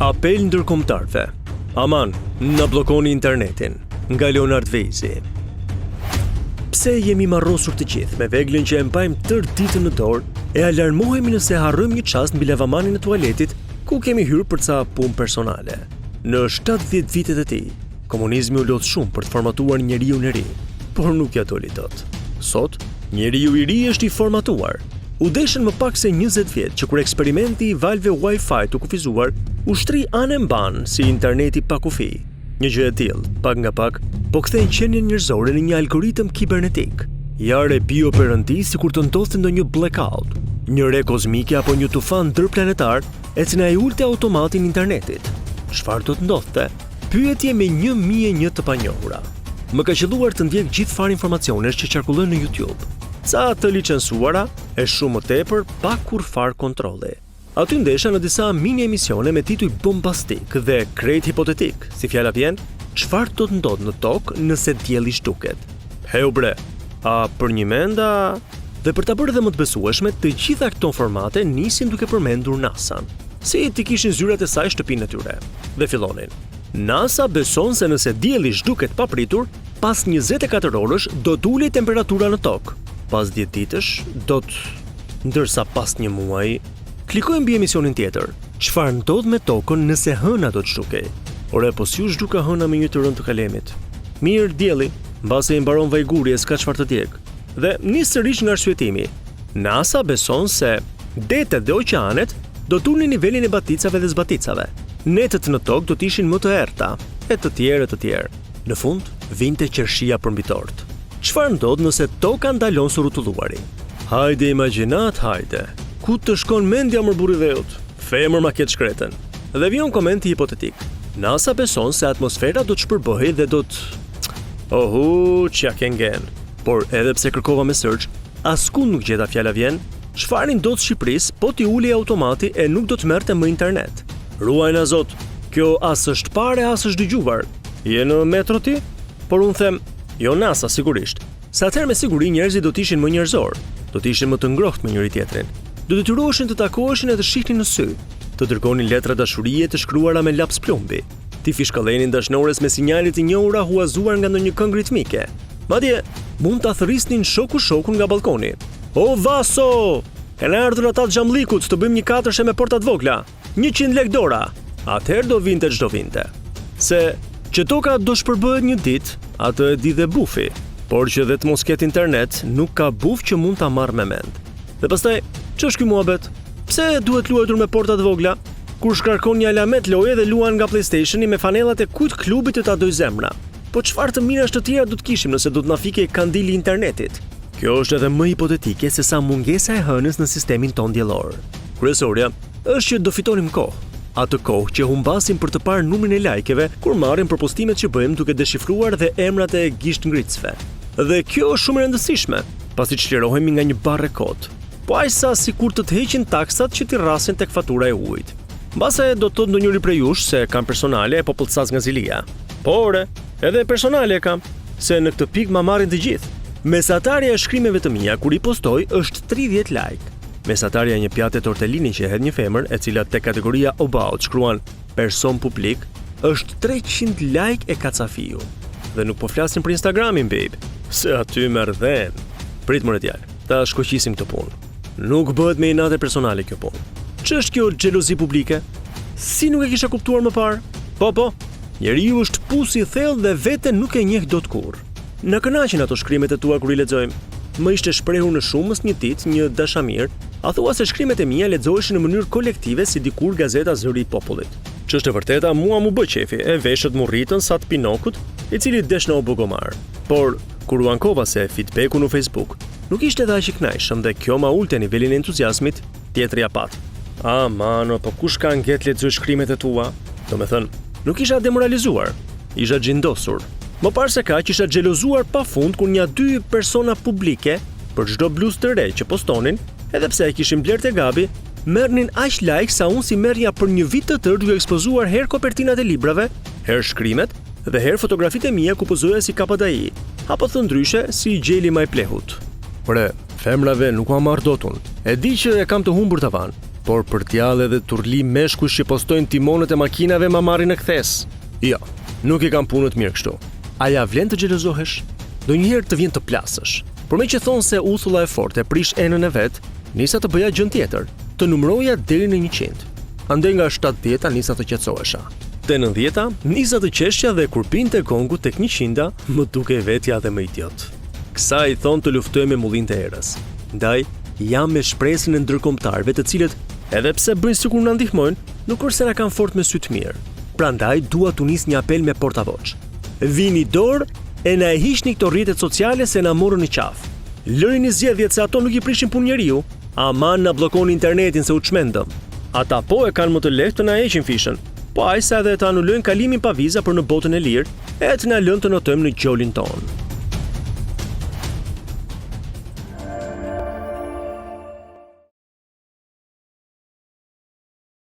Apel ndërkombëtarëve. Aman, na bllokoni internetin. Nga Leonard Vezi. Pse jemi marrosur të gjithë me veglën që e mbajmë tërë ditën në dorë e alarmohemi nëse harrojmë një çast mbi lavamanin e tualetit ku kemi hyrë për ca punë personale. Në 70 vitet e tij, komunizmi u lodh shumë për të formatuar njeriu i ri, por nuk ja doli dot. Sot, njeriu i ri është i formatuar. U deshën më pak se 20 vjet që kur eksperimenti i valve Wi-Fi të kufizuar, ushtri anë mban si interneti pa kufi. Një gjë e tillë, pak nga pak, po kthejnë qenien njerëzore në një algoritëm kibernetik. Jare bioperëndi sikur të ndodhte ndonjë blackout, një re kozmike apo një tufan ndërplanetar e cila e ulte automatin internetit. Çfarë do të ndodhte? Pyetje me 1001 të panjohura. Më ka qelluar të ndjek gjithë fare informacionesh që qarkullojnë në YouTube. Ca të licencuara e shumë më tepër pa kur far kontrolli. Aty ndesha në disa mini emisione me tituj bombastik dhe krejt hipotetik, si fjala vjen, çfarë do të ndodhë në tokë nëse dielli zhduket. Heu bre, a për një menda? Dhe për ta bërë dhe më të besueshme, të gjitha këto formate nisin duke përmendur NASA-n, si ti kishin zyrat e saj shtëpinë e tyre. Dhe fillonin. NASA beson se nëse dielli zhduket papritur, pas 24 orësh do të ulej temperatura në tokë. Pas 10 ditësh do të, ndërsa pas një muaji, klikojmë mbi emisionin tjetër. Çfarë ndodh me tokën nëse hëna do të zhdukej? Ore, po si u zhduka hëna me një të rënd të kalemit? Mirë, dielli, mbase i mbaron vajguri e s'ka çfarë të djeg. Dhe nis sërish nga arsyetimi. NASA beson se detet dhe oqeanet do të ulnin nivelin e baticave dhe zbaticave. Netët në tokë do të ishin më të errta, e të tjerë. Në fund, vinte qershia përmbitort. Çfarë ndodh nëse toka ndalon së rrotulluari? Hajde imagjinat, hajde. Ku të shkon mendja më burri dheut? Femër ma ketë shkreten. Dhe vjen komenti hipotetik. NASA beson se atmosfera do të shpërbëhej dhe do të... Ohu, çja kengen. Por edhe pse kërkova me search, askund nuk gjeta fjala vjen. Çfarë ndodh Shqipërisë po ti ulej automati e nuk do të merrte më internet? Ruajna zot, kjo as është pare as është dëgjuar. Je në metro ti? Por unë them, jo NASA sigurisht. Sa atëherë me siguri njerëzit do të ishin më njerëzor, do të ishin më të ngrohtë me njëri tjetrin. Do detyroheshin të takoheshin e të shihnin në sy, të dërgonin letra dashurie të shkruara me laps plumbi, të fishkëllenin dashnores me sinjale të njohura huazuar nga ndonjë këngë ritmike. Madje mund ta thërrisnin shokun nga balkoni. O Vaso! Kanë ardhur ata të xhamllikut të bëjmë një katërshe me portat vogla. 100 lek dora. Atëherë do vinte çdo vinte. Se që toka do shpërbëhet një ditë, atë e di dhe bufi, por që dhe të mos ketë internet, nuk ka buf që mund ta marrë me mend. Dhe pastaj, ç'është ky muhabet? Pse duhet luajtur me portat vogla? Kur shkarkon një alamet loje dhe luan nga PlayStationi me fanellat e kujt klubit të ta doj zemra. Po çfarë të mirash të tjera do të kishim nëse do të na fikej kandili i internetit? Kjo është edhe më hipotetike se sa mungesa e hënës në sistemin ton diellor. Kryesorja është që do fitonim kohë. Atë kohë që humbasim për të parë numrin e lajkeve kur marrim për postimet që bëjmë duke deshifruar dhe emrat e gisht ngritësve. Dhe kjo është shumë e rëndësishme, pasi çlirohemi nga një barre kod. Po aq sa sikur të heqin taksat që t'i rrasin tek fatura e ujit. Mbase do të thotë ndonjëri prej jush se kam personale e popullsas nga Zilia. Por edhe personale kam, se në këtë pikë ma marrin të gjithë. Mesatarja e shkrimeve të mia kur i postoj është 30 like. Mesatarja një pjatë tortellini që hedh një femër, e cila te kategoria about shkruan person publik, është 300 like e kacafiu. Dhe nuk po flasim për Instagramin, babe, se aty merr dhen. Prit më djalë, ta shkoqisim këtë punë. Nuk bëhet me inate personale kjo punë. Ç'është kjo xhelozi publike? Si nuk e kisha kuptuar më parë? Po, njeriu është pus i thellë dhe veten nuk e njeh dot kurrë. Na kënaqin ato shkrimet e tua kur i lexojmë. Më ishte shprehur në shumës një ditë një dashamir, a thua se shkrimet e mia lexoheshin në mënyrë kolektive si dikur gazeta Zëri i Popullit. Ç'është e vërteta, mua mu bë qefi, e veshët mu rritën sa të Pinokut, i cili desh në Obogomar. Por kur u ankova se feedbacku në Facebook nuk ishte edhe aq i kënaqshëm dhe kjo ma ulte nivelin e entuziazmit, tjetri apat. Mano, po kush ka nget lexoj shkrimet e tua? Domethënë, nuk isha demoralizuar, isha gjindosur. Më parë se kaq isha xhelozuar pafund kur një 2 persona publike për çdo bluzë të re që postonin, edhe pse e kishin bler te gabi, merrnin aq like sa unë si merrja për një vit të tërë duke ekspozuar herë kopertinat e librave, herë shkrimet dhe herë fotografitë e mia ku pozoja si KPDI, apo thënë ndryshe si gjeli më i plehut. Por femrave nuk ma marr dotun. E di që e kam të humbur tavan. por për t'jallë edhe turli meshkush që postojnë timonet e makinave ma marrin në kthes. Jo, nuk i kam punët mirë kështu. A ja vlen të xhelozohesh? Ndonjëherë të vjen të plasësh. Por me që thonë se uthulla e fortë e prish enën e vet, nisa të bëja gjën tjetër, të numëroja deri në 100. Andaj nga 70-a nisa të qetësohesha. Te 90-a nisa të qeshja dhe kur pinte kongu tek 100-a, më duke vetja dhe më idiot. Kësaj thonë të luftoj me mullin të erës. Ndaj, jam me shpresën e ndërkombëtarëve të cilët, edhe pse bëjnë sikur na ndihmojnë, nuk është se na kanë fort me sy të mirë. Prandaj dua t'u nis një apel me portavoç. Vini dorë e na e hiqni këto rrjetet sociale se na morën në qafë. Lërini zgjedhjet se ato nuk i prishin punë njeriu, aman na bllokoni internetin se u çmendëm. Ata po e kanë më të lehtë të na heqin fishën, po ajsa edhe të anulojnë kalimin pa viza për në botën e lirë, e të na lënë të notojmë në gjolin tonë.